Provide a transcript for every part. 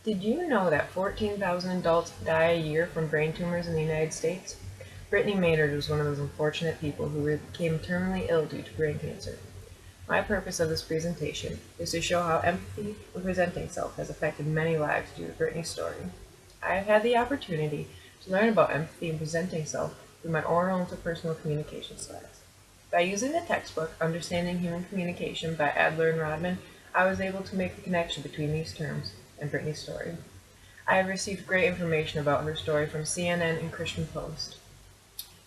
Did you know that 14,000 adults die a year from brain tumors in the United States? Brittany Maynard was one of those unfortunate people who became terminally ill due to brain cancer. My purpose of this presentation is to show how empathy and presenting self has affected many lives due to Brittany's story. I have had the opportunity to learn about empathy and presenting self through my oral interpersonal communications class. By using the textbook Understanding Human Communication by Adler and Rodman, I was able to make the connection between these terms and Brittany's story. I have received great information about her story from CNN and Christian Post.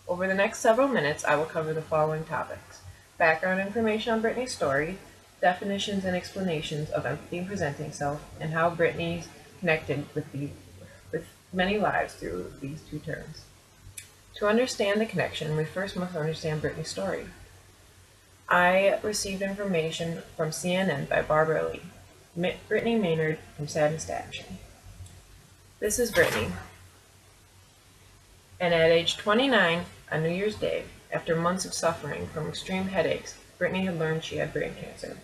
Over the next several minutes, I will cover the following topics: background information on Brittany's story, definitions and explanations of empathy and presenting self, and how Brittany's connected with many lives through these two terms. To understand the connection, we first must understand Brittany's story. I received information from CNN by Barbara Lee. Brittany Maynard from Sadness to Action. This is Brittany. And at age 29, on New Year's Day, after months of suffering from extreme headaches, Brittany had learned she had brain cancer.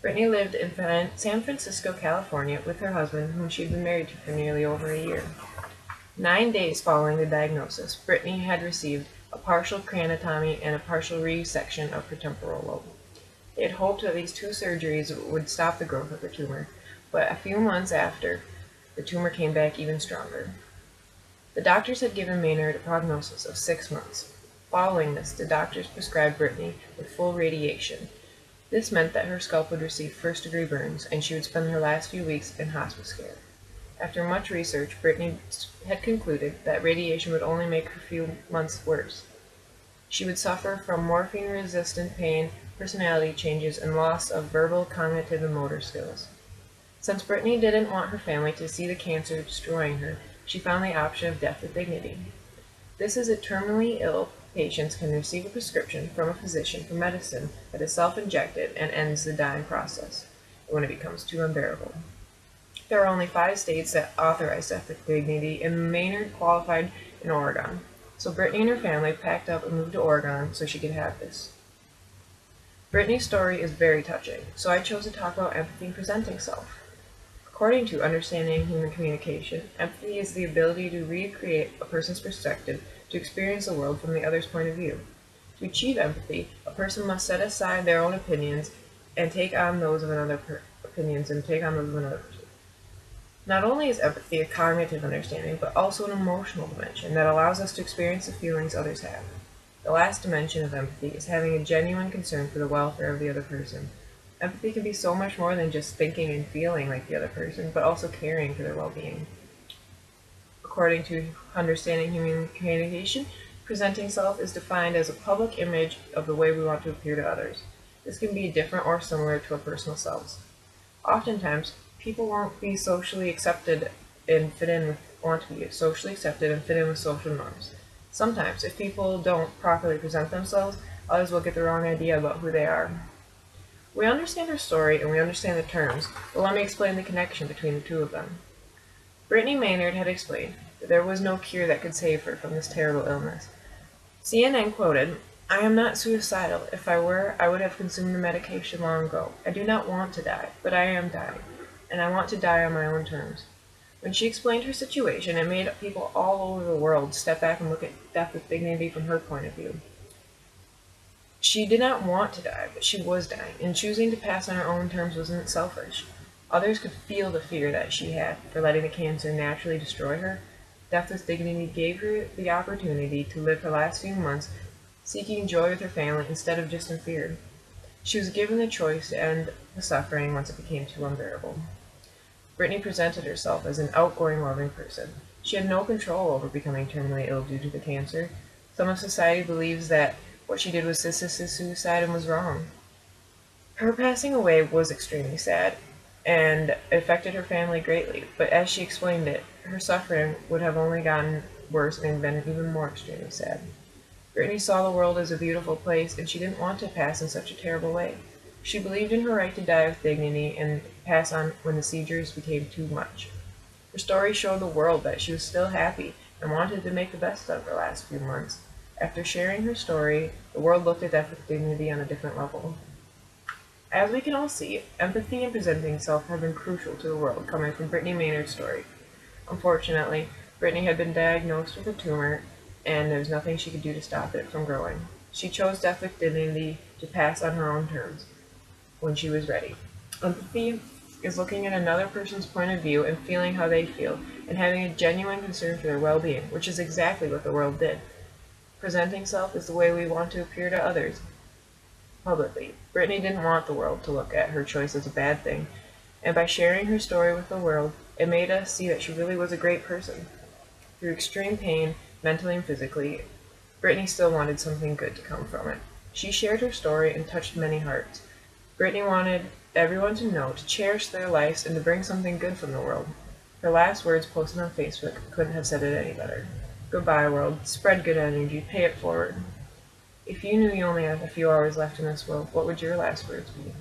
Brittany lived in San Francisco, California, with her husband, whom she had been married to for nearly over a year. 9 days following the diagnosis, Brittany had received a partial craniotomy and a partial resection of her temporal lobe. They had hoped that these two surgeries would stop the growth of the tumor, but a few months after, the tumor came back even stronger. The doctors had given Maynard a prognosis of 6 months. Following this, the doctors prescribed Brittany with full radiation. This meant that her scalp would receive first-degree burns, and she would spend her last few weeks in hospice care. After much research, Brittany had concluded that radiation would only make her few months worse. She would suffer from morphine-resistant pain, personality changes, and loss of verbal, cognitive, and motor skills. Since Brittany didn't want her family to see the cancer destroying her, she found the option of death with dignity. This is that terminally ill patients can receive a prescription from a physician for medicine that is self-injected and ends the dying process when it becomes too unbearable. There are only 5 states that authorize death with dignity, and Maynard qualified in Oregon. So Brittany and her family packed up and moved to Oregon so she could have this. Brittany's story is very touching, so I chose to talk about empathy and presenting self. According to Understanding Human Communication, empathy is the ability to recreate a person's perspective to experience the world from the other's point of view. To achieve empathy, a person must set aside their own opinions and take on those of another person. Not only is empathy a cognitive understanding, but also an emotional dimension that allows us to experience the feelings others have. The last dimension of empathy is having a genuine concern for the welfare of the other person. Empathy can be so much more than just thinking and feeling like the other person, but also caring for their well-being. According to Understanding Human Communication, presenting self is defined as a public image of the way we want to appear to others. This can be different or similar to our personal selves. Oftentimes, people want to be socially accepted and fit in with social norms. Sometimes, if people don't properly present themselves, others will get the wrong idea about who they are. We understand her story and we understand the terms, but let me explain the connection between the two of them. Brittany Maynard had explained that there was no cure that could save her from this terrible illness. CNN quoted, "I am not suicidal. If I were, I would have consumed the medication long ago. I do not want to die, but I am dying, and I want to die on my own terms." When she explained her situation, it made people all over the world step back and look at death with dignity from her point of view. She did not want to die, but she was dying, and choosing to pass on her own terms wasn't selfish. Others could feel the fear that she had for letting the cancer naturally destroy her. Death with dignity gave her the opportunity to live her last few months seeking joy with her family instead of just in fear. She was given the choice to end the suffering once it became too unbearable. Brittany presented herself as an outgoing, loving person. She had no control over becoming terminally ill due to the cancer. Some of society believes that what she did was assisted suicide and was wrong. Her passing away was extremely sad, and it affected her family greatly, but as she explained it, her suffering would have only gotten worse and been even more extremely sad. Brittany saw the world as a beautiful place, and she didn't want to pass in such a terrible way. She believed in her right to die with dignity and pass on when the seizures became too much. Her story showed the world that she was still happy and wanted to make the best of her last few months. After sharing her story, the world looked at death with dignity on a different level. As we can all see, empathy and presenting self have been crucial to the world coming from Brittany Maynard's story. Unfortunately, Brittany had been diagnosed with a tumor, and there was nothing she could do to stop it from growing. She chose death with dignity to pass on her own terms when she was ready. Empathy is looking at another person's point of view and feeling how they feel, and having a genuine concern for their well-being, which is exactly what the world did. Presenting self is the way we want to appear to others publicly. Brittany didn't want the world to look at her choice as a bad thing, and by sharing her story with the world, it made us see that she really was a great person. Through extreme pain, mentally and physically, Brittany still wanted something good to come from it. She shared her story and touched many hearts. Brittany wanted everyone to know, to cherish their lives, and to bring something good from the world. Her last words posted on Facebook couldn't have said it any better. Goodbye, world. Spread good energy. Pay it forward. If you knew you only had a few hours left in this world, what would your last words be?